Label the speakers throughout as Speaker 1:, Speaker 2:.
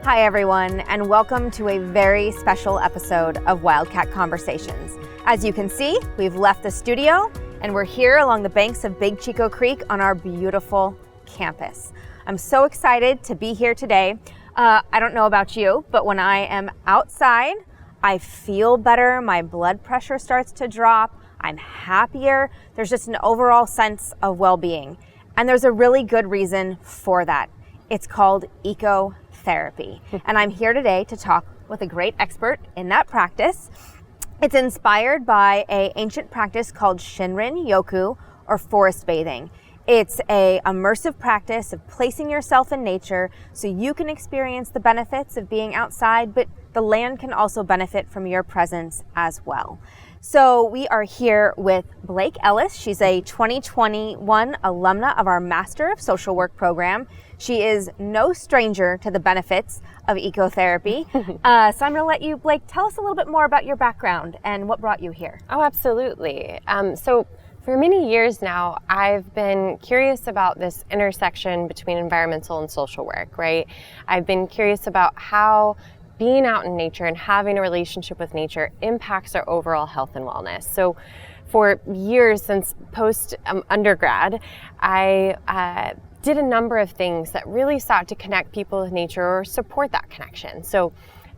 Speaker 1: Hi everyone, and welcome to a very special episode of WIldcat Conversations. As you can see, we've left the studio and we're here along the banks of Big Chico Creek on our beautiful campus. I'm so excited to be here today. I don't know about you, but when I am outside, I feel better, my blood pressure starts to drop, I'm happier, there's just an overall sense of well-being. And there's a really good reason for that. It's called ecotherapy. And I'm here today to talk with a great expert in that practice. It's inspired by an ancient practice called Shinrin-yoku, or forest bathing. It's an immersive practice of placing yourself in nature so you can experience the benefits of being outside, but the land can also benefit from your presence as well. So we are here with Blake Ellis. She's a 2021 alumna of our Master of Social Work program. She is no stranger to the benefits of ecotherapy. So I'm going to let you, Blake, tell us a little bit more about your background and what brought you here.
Speaker 2: Oh, absolutely. So for many years now, I've been curious about this intersection between environmental and social work, right? I've been curious about how being out in nature and having a relationship with nature impacts our overall health and wellness. So for years since post-undergrad, I did a number of things that really sought to connect people with nature or support that connection. So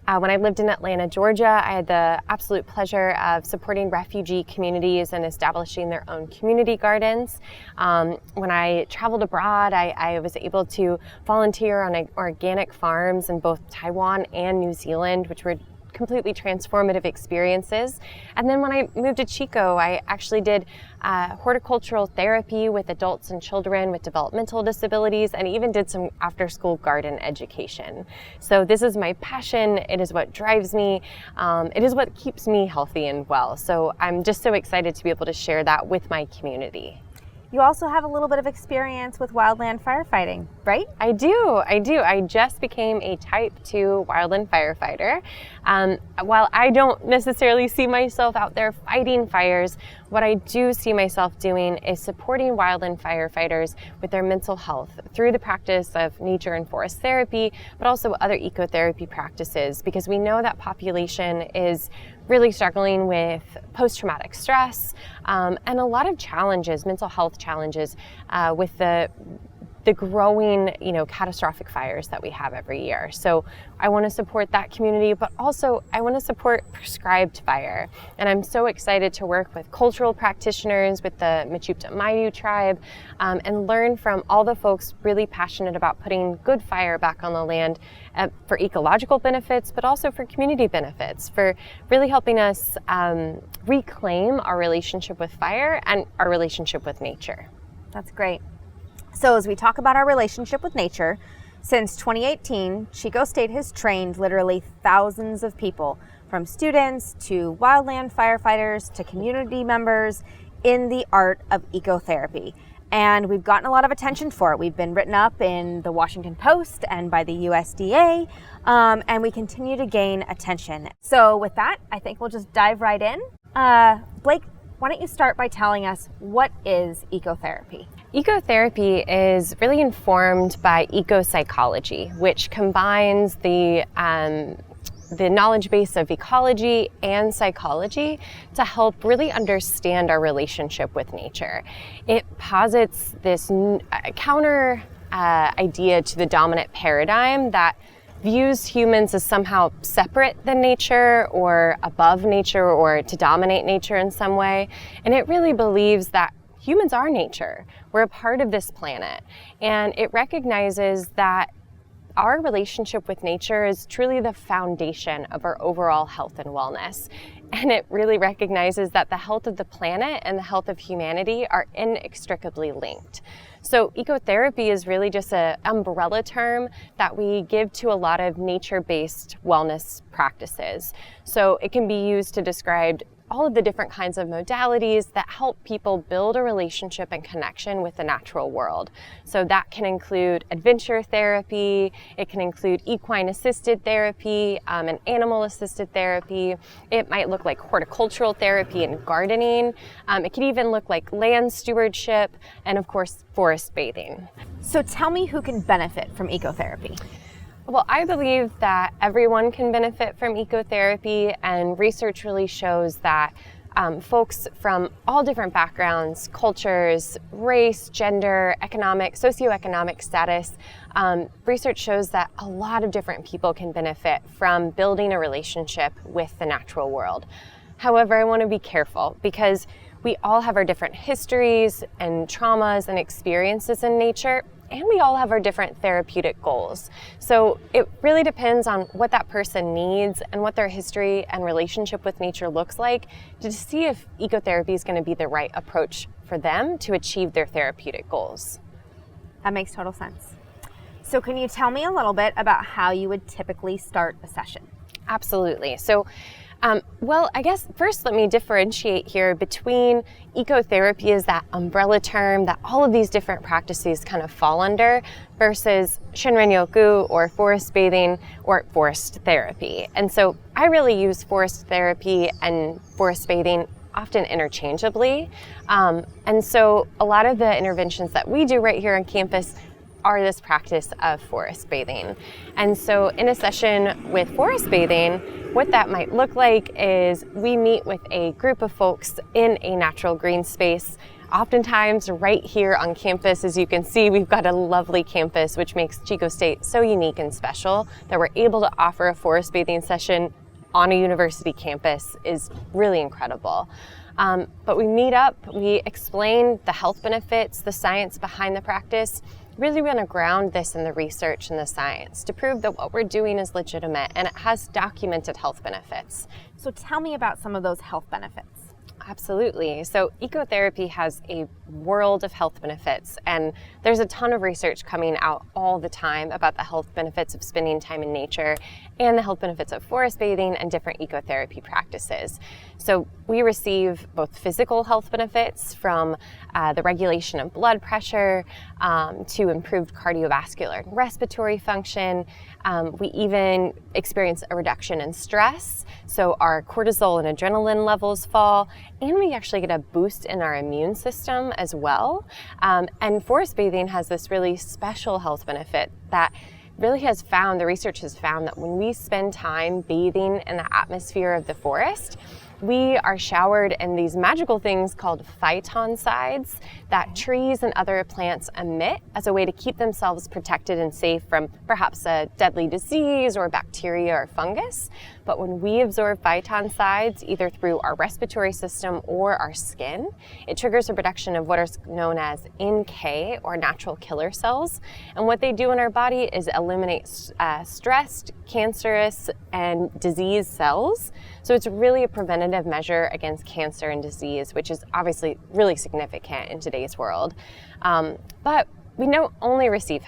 Speaker 2: when I lived in Atlanta, Georgia, I had the absolute pleasure of supporting refugee communities and establishing their own community gardens. When I traveled abroad, I was able to volunteer on organic farms in both Taiwan and New Zealand, which were completely transformative experiences. And then when I moved to Chico, I actually did horticultural therapy with adults and children with developmental disabilities, and even did some after-school garden education. So this is my passion. It is what drives me. It is what keeps me healthy and well. So I'm just so excited to be able to share that with my community.
Speaker 1: You also have a little bit of experience with wildland firefighting, right?
Speaker 2: I do. I just became a Type 2 wildland firefighter. While I don't necessarily see myself out there fighting fires, what I do see myself doing is supporting wildland firefighters with their mental health through the practice of nature and forest therapy, but also other ecotherapy practices, because we know that population is really struggling with post-traumatic stress and a lot of challenges, mental health challenges, with the growing, catastrophic fires that we have every year. So I want to support that community, but also I want to support prescribed fire. And I'm so excited to work with cultural practitioners, with the Mechoopda Maidu tribe, and learn from all the folks really passionate about putting good fire back on the land for ecological benefits, but also for community benefits, for really helping us reclaim our relationship with fire and our relationship with nature.
Speaker 1: That's great. So as we talk about our relationship with nature, since 2018, Chico State has trained literally thousands of people, from students to wildland firefighters to community members, in the art of ecotherapy. And we've gotten a lot of attention for it. We've been written up in the Washington Post and by the USDA, and we continue to gain attention. So with that, I think we'll just dive right in. Blake, why don't you start by telling us, what is ecotherapy?
Speaker 2: Ecotherapy is really informed by ecopsychology, which combines the knowledge base of ecology and psychology to help really understand our relationship with nature. It posits this counter idea to the dominant paradigm that views humans as somehow separate than nature, or above nature, or to dominate nature in some way. And it really believes that humans are nature. We're a part of this planet. And it recognizes that our relationship with nature is truly the foundation of our overall health and wellness. And it really recognizes that the health of the planet and the health of humanity are inextricably linked. So ecotherapy is really just an umbrella term that we give to a lot of nature-based wellness practices. So it can be used to describe all of the different kinds of modalities that help people build a relationship and connection with the natural world. So that can include adventure therapy, it can include equine assisted therapy, and animal assisted therapy. It might look like horticultural therapy and gardening. It could even look like land stewardship, and of course, forest bathing.
Speaker 1: So tell me who can benefit from ecotherapy.
Speaker 2: Well, I believe that everyone can benefit from ecotherapy, and research really shows that folks from all different backgrounds, cultures, race, gender, economic, socioeconomic status, research shows that a lot of different people can benefit from building a relationship with the natural world. However, I want to be careful because we all have our different histories and traumas and experiences in nature, and we all have our different therapeutic goals. So it really depends on what that person needs and what their history and relationship with nature looks like to see if ecotherapy is going to be the right approach for them to achieve their therapeutic goals.
Speaker 1: That makes total sense. So can you tell me a little bit about how you would typically start a session?
Speaker 2: Absolutely. So well, I guess first let me differentiate here between ecotherapy as that umbrella term that all of these different practices kind of fall under versus Shinrin-yoku or forest bathing or forest therapy. And so I really use forest therapy and forest bathing often interchangeably. And so a lot of the interventions that we do right here on campus are this practice of forest bathing. And so in a session with forest bathing, what that might look like is we meet with a group of folks in a natural green space. Oftentimes right here on campus, as you can see, we've got a lovely campus, which makes Chico State so unique and special that we're able to offer a forest bathing session on a university campus is really incredible. But we meet up, we explain the health benefits, the science behind the practice. Really want to ground this in the research and the science to prove that what we're doing is legitimate and it has documented health benefits.
Speaker 1: So tell me about some of those health benefits.
Speaker 2: Absolutely. So ecotherapy has a world of health benefits, and there's a ton of research coming out all the time about the health benefits of spending time in nature and the health benefits of forest bathing and different ecotherapy practices. So we receive both physical health benefits from the regulation of blood pressure to improved cardiovascular and respiratory function. We even experience a reduction in stress, so our cortisol and adrenaline levels fall, and we actually get a boost in our immune system as well. And forest bathing has this really special health benefit that really the research has found that when we spend time bathing in the atmosphere of the forest, we are showered in these magical things called phytoncides that trees and other plants emit as a way to keep themselves protected and safe from perhaps a deadly disease or bacteria or fungus. But when we absorb phytoncides, either through our respiratory system or our skin, it triggers a production of what is known as NK, or natural killer cells. And what they do in our body is eliminate stressed, cancerous, and disease cells. So it's really a preventative measure against cancer and disease, which is obviously really significant in today's world. But we don't only receive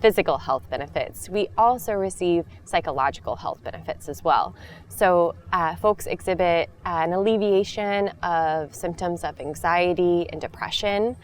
Speaker 2: physical health benefits, we also receive psychological health benefits as well. So folks exhibit an alleviation of symptoms of anxiety and depression.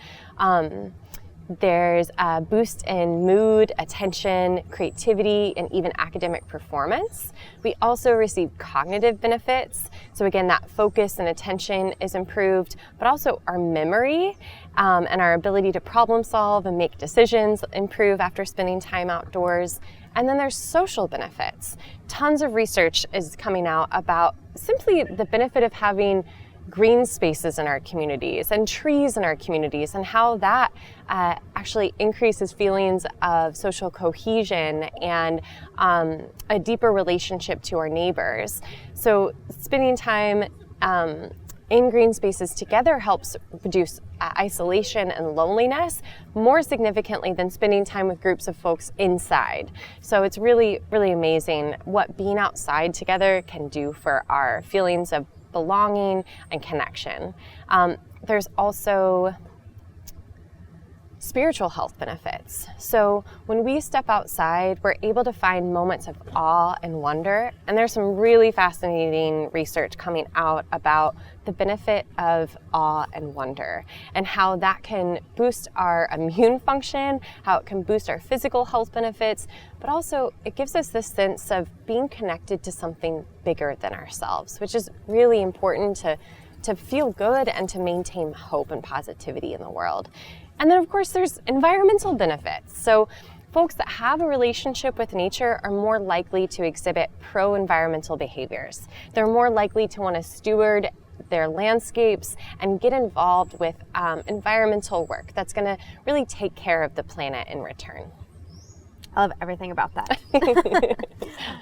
Speaker 2: There's a boost in mood, attention, creativity, and even academic performance. We also receive cognitive benefits. So again, that focus and attention is improved, but also our memory and our ability to problem solve and make decisions improve after spending time outdoors. And then there's social benefits. Tons of research is coming out about simply the benefit of having green spaces in our communities and trees in our communities, and how that actually increases feelings of social cohesion and a deeper relationship to our neighbors. So spending time in green spaces together helps reduce isolation and loneliness more significantly than spending time with groups of folks inside. So it's really, really amazing what being outside together can do for our feelings of belonging and connection. There's also spiritual health benefits. So when we step outside, we're able to find moments of awe and wonder. And there's some really fascinating research coming out about the benefit of awe and wonder and how that can boost our immune function, how it can boost our physical health benefits, but also it gives us this sense of being connected to something bigger than ourselves, which is really important to feel good and to maintain hope and positivity in the world. And then of course there's environmental benefits. So folks that have a relationship with nature are more likely to exhibit pro-environmental behaviors. They're more likely to want to steward their landscapes and get involved with environmental work that's going to really take care of the planet in return.
Speaker 1: I love everything about that.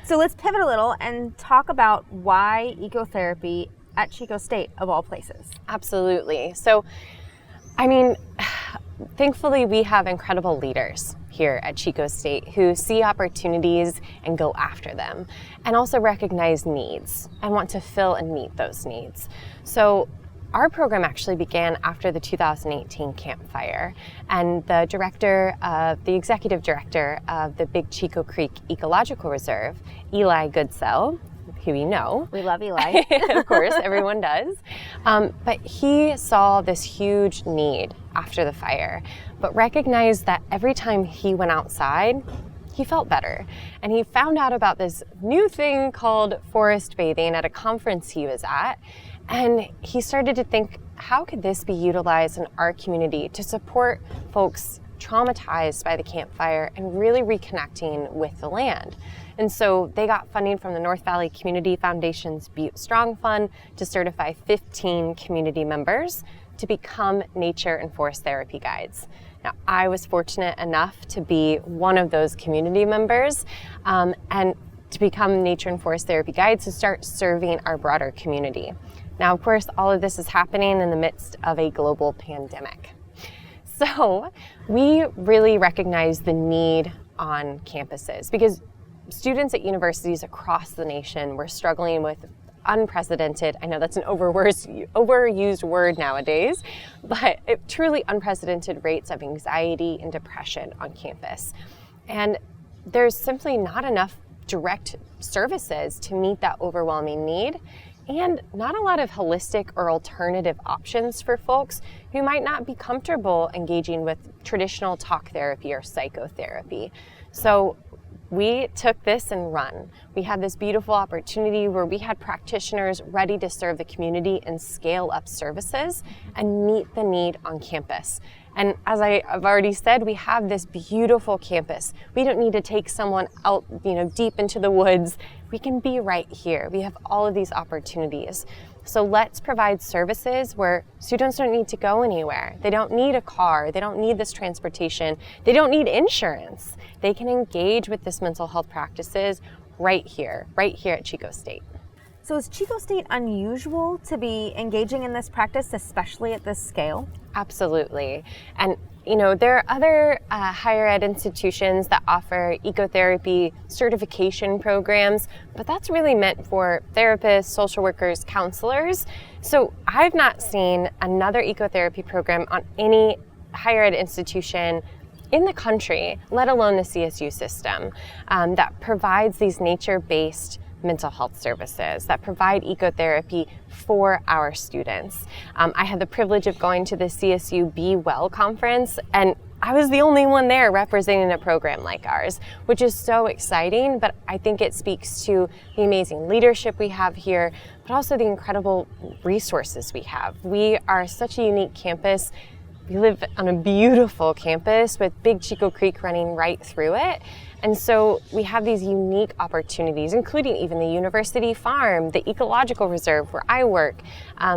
Speaker 1: So let's pivot a little and talk about why ecotherapy at Chico State, of all places.
Speaker 2: Absolutely. So, I mean, thankfully we have incredible leaders here at Chico State who see opportunities and go after them, and also recognize needs and want to fill and meet those needs. So our program actually began after the 2018 Camp Fire, and the executive director of the Big Chico Creek Ecological Reserve, Eli Goodsell, who we know.
Speaker 1: We love Eli.
Speaker 2: Of course, everyone does. But he saw this huge need after the fire, but recognized that every time he went outside, he felt better. And he found out about this new thing called forest bathing at a conference he was at. And he started to think, how could this be utilized in our community to support folks traumatized by the Camp Fire and really reconnecting with the land? And so they got funding from the North Valley Community Foundation's Butte Strong Fund to certify 15 community members to become nature and forest therapy guides. Now, I was fortunate enough to be one of those community members and to become nature and forest therapy guides to start serving our broader community. Now, of course, all of this is happening in the midst of a global pandemic. So we really recognize the need on campuses because students at universities across the nation were struggling with unprecedented, I know that's an overused word nowadays, but truly unprecedented rates of anxiety and depression on campus. And there's simply not enough direct services to meet that overwhelming need, and not a lot of holistic or alternative options for folks who might not be comfortable engaging with traditional talk therapy or psychotherapy. So we took this and run. We had this beautiful opportunity where we had practitioners ready to serve the community and scale up services and meet the need on campus. And as I've already said, we have this beautiful campus. We don't need to take someone out, deep into the woods. We can be right here. We have all of these opportunities. So let's provide services where students don't need to go anywhere. They don't need a car. They don't need this transportation. They don't need insurance. They can engage with this mental health practices right here at Chico State.
Speaker 1: So is Chico State unusual to be engaging in this practice, especially at this scale?
Speaker 2: Absolutely. And there are other higher ed institutions that offer ecotherapy certification programs, but that's really meant for therapists, social workers, counselors. So I've not seen another ecotherapy program on any higher ed institution in the country, let alone the CSU system, that provides these nature-based mental health services, that provide ecotherapy for our students. I had the privilege of going to the CSU Be Well conference, and I was the only one there representing a program like ours, which is so exciting, but I think it speaks to the amazing leadership we have here, but also the incredible resources we have. We are such a unique campus. We live on a beautiful campus with Big Chico Creek running right through it. And so we have these unique opportunities, including even the university farm, the ecological reserve where I work.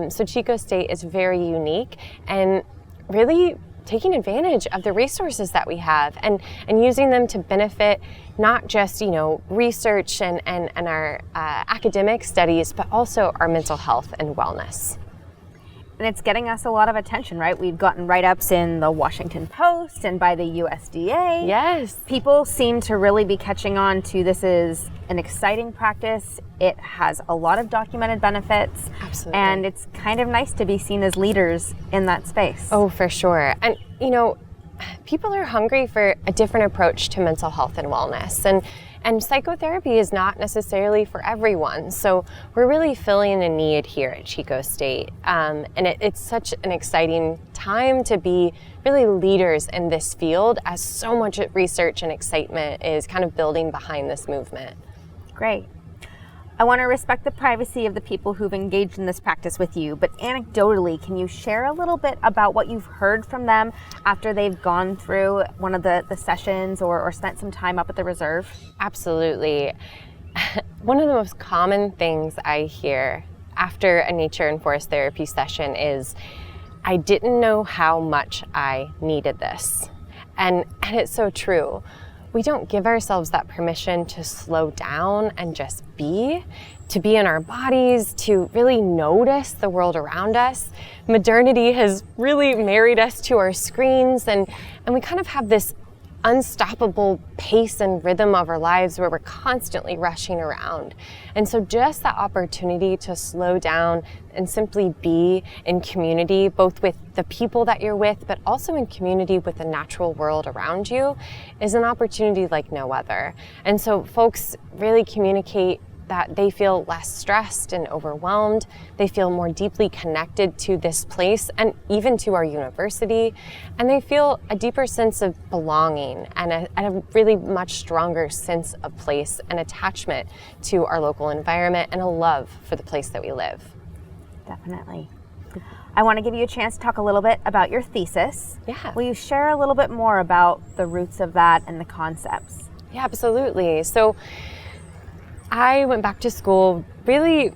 Speaker 2: So Chico State is very unique and really taking advantage of the resources that we have and using them to benefit not just, research and our academic studies, but also our mental health and wellness.
Speaker 1: And it's getting us a lot of attention, right? We've gotten write-ups in the Washington Post and by the USDA.
Speaker 2: Yes.
Speaker 1: People seem to really be catching on to this is an exciting practice. It has a lot of documented benefits.
Speaker 2: Absolutely. And
Speaker 1: it's kind of nice to be seen as leaders in that space.
Speaker 2: Oh, for sure. And, people are hungry for a different approach to mental health and wellness. And psychotherapy is not necessarily for everyone. So we're really filling a need here at Chico State. And it's such an exciting time to be really leaders in this field as so much research and excitement is kind of building behind this movement.
Speaker 1: Great. I want to respect the privacy of the people who've engaged in this practice with you, but anecdotally, can you share a little bit about what you've heard from them after they've gone through one of the sessions or spent some time up at the reserve?
Speaker 2: Absolutely. One of the most common things I hear after a nature and forest therapy session is, I didn't know how much I needed this. And it's so true. We don't give ourselves that permission to slow down and just to be in our bodies, to really notice the world around us. Modernity has really married us to our screens, and we kind of have this unstoppable pace and rhythm of our lives where we're constantly rushing around. And so just that opportunity to slow down and simply be in community, both with the people that you're with, but also in community with the natural world around you, is an opportunity like no other. And so folks really communicate that they feel less stressed and overwhelmed. They feel more deeply connected to this place and even to our university. And they feel a deeper sense of belonging and a really much stronger sense of place and attachment to our local environment and a love for the place that we live.
Speaker 1: Definitely. I want to give you a chance to talk a little bit about your thesis.
Speaker 2: Yeah.
Speaker 1: Will you share a little bit more about the roots of that and the concepts?
Speaker 2: Yeah, absolutely. So I went back to school. Really,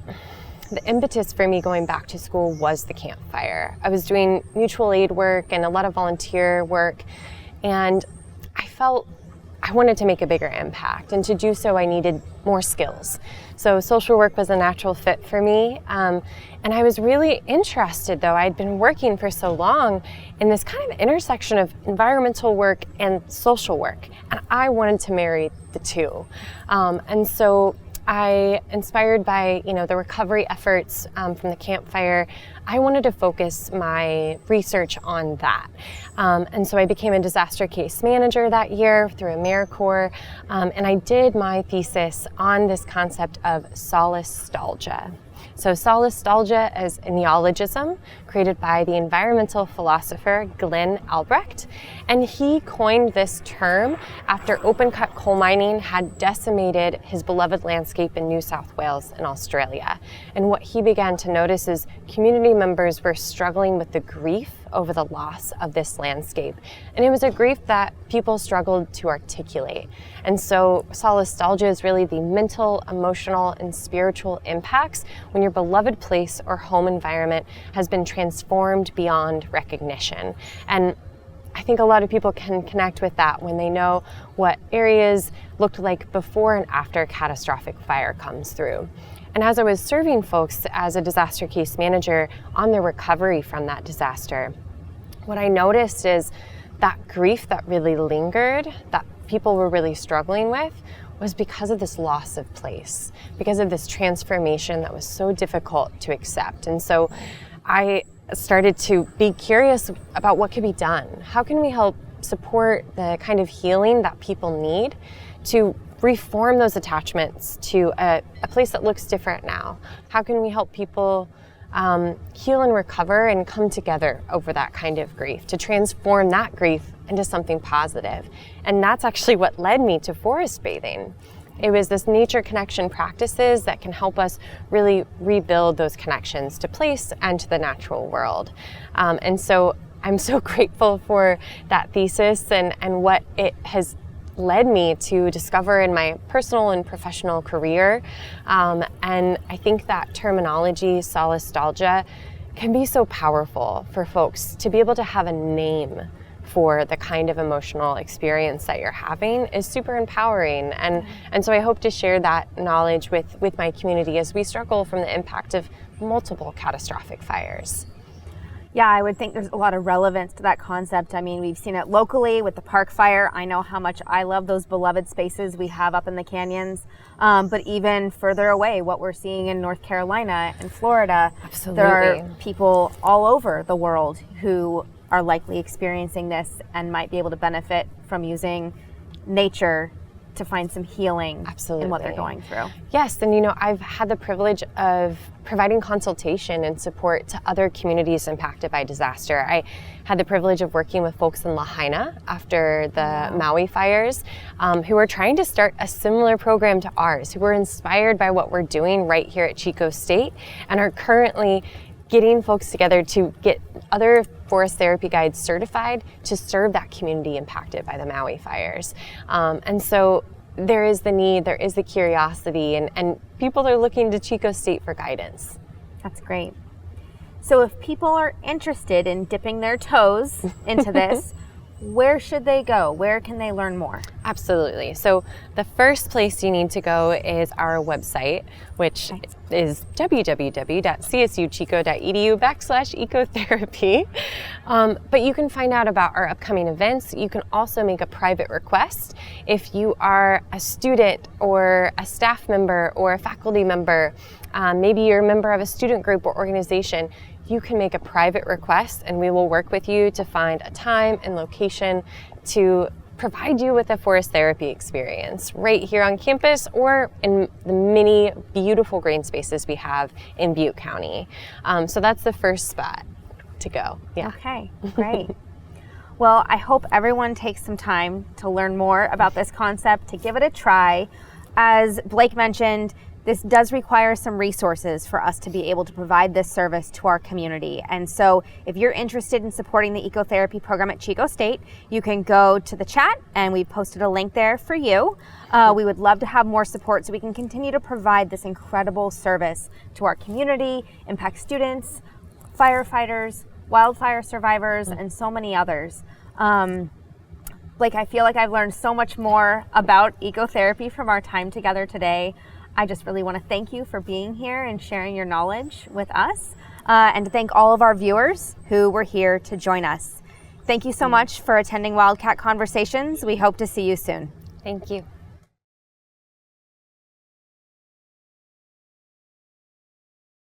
Speaker 2: the impetus for me going back to school was the campfire. I was doing mutual aid work and a lot of volunteer work, and I felt I wanted to make a bigger impact, and to do so I needed more skills. So social work was a natural fit for me, and I was really interested, though I'd been working for so long in this kind of intersection of environmental work and social work, and I wanted to marry the two. And so I, inspired by the recovery efforts from the campfire, I wanted to focus my research on that. And so I became a disaster case manager that year through AmeriCorps, and I did my thesis on this concept of solastalgia. So solastalgia is a neologism created by the environmental philosopher Glenn Albrecht, and he coined this term after open-cut coal mining had decimated his beloved landscape in New South Wales and Australia. And what he began to notice is community members were struggling with the grief over the loss of this landscape. And it was a grief that people struggled to articulate. And so solastalgia is really the mental, emotional, and spiritual impacts when your beloved place or home environment has been transformed beyond recognition. And I think a lot of people can connect with that when they know what areas looked like before and after catastrophic fire comes through. And as I was serving folks as a disaster case manager on their recovery from that disaster, what I noticed is that grief that really lingered, that people were really struggling with, was because of this loss of place, because of this transformation that was so difficult to accept. And so I started to be curious about what could be done. How can we help support the kind of healing that people need to reform those attachments to a place that looks different now? How can we help people heal and recover and come together over that kind of grief, to transform that grief into something positive? And that's actually what led me to forest bathing. It was this nature connection practices that can help us really rebuild those connections to place and to the natural world. And so I'm so grateful for that thesis and what it has led me to discover in my personal and professional career. And I think that terminology, solastalgia, can be so powerful for folks to be able to have a name for the kind of emotional experience that you're having is super empowering. And so I hope to share that knowledge with my community as we struggle from the impact of multiple catastrophic fires.
Speaker 1: Yeah, I would think there's a lot of relevance to that concept. I mean, we've seen it locally with the park fire. I know how much I love those beloved spaces we have up in the canyons. But even further away, what we're seeing in North Carolina and Florida,
Speaker 2: Absolutely.
Speaker 1: There are people all over the world who are likely experiencing this and might be able to benefit from using nature to find some healing
Speaker 2: Absolutely.
Speaker 1: in what they're going through.
Speaker 2: Yes, and I've had the privilege of providing consultation and support to other communities impacted by disaster. I had the privilege of working with folks in Lahaina after the Maui fires, who were trying to start a similar program to ours, who were inspired by what we're doing right here at Chico State and are currently getting folks together to get other forest therapy guides certified to serve that community impacted by the Maui fires. And so there is the need, there is the curiosity, and people are looking to Chico State for guidance.
Speaker 1: That's great. So if people are interested in dipping their toes into this, where should they go? Where can they learn more?
Speaker 2: Absolutely. So the first place you need to go is our website, which is www.csuchico.edu/ecotherapy. But you can find out about our upcoming events. You can also make a private request. If you are a student or a staff member or a faculty member, maybe you're a member of a student group or organization, you can make a private request and we will work with you to find a time and location to provide you with a forest therapy experience right here on campus or in the many beautiful green spaces we have in Butte County. So that's the first spot to go. Yeah.
Speaker 1: Okay, great. Well, I hope everyone takes some time to learn more about this concept, to give it a try. As Blake mentioned, this does require some resources for us to be able to provide this service to our community. And so if you're interested in supporting the ecotherapy program at Chico State, you can go to the chat and we posted a link there for you. We would love to have more support so we can continue to provide this incredible service to our community, impact students, firefighters, wildfire survivors, and so many others. Blake, I feel like I've learned so much more about ecotherapy from our time together today. I just really want to thank you for being here and sharing your knowledge with us, and to thank all of our viewers who were here to join us. Thank you so much for attending WIldcat Conversations. We hope to see you soon.
Speaker 2: Thank you.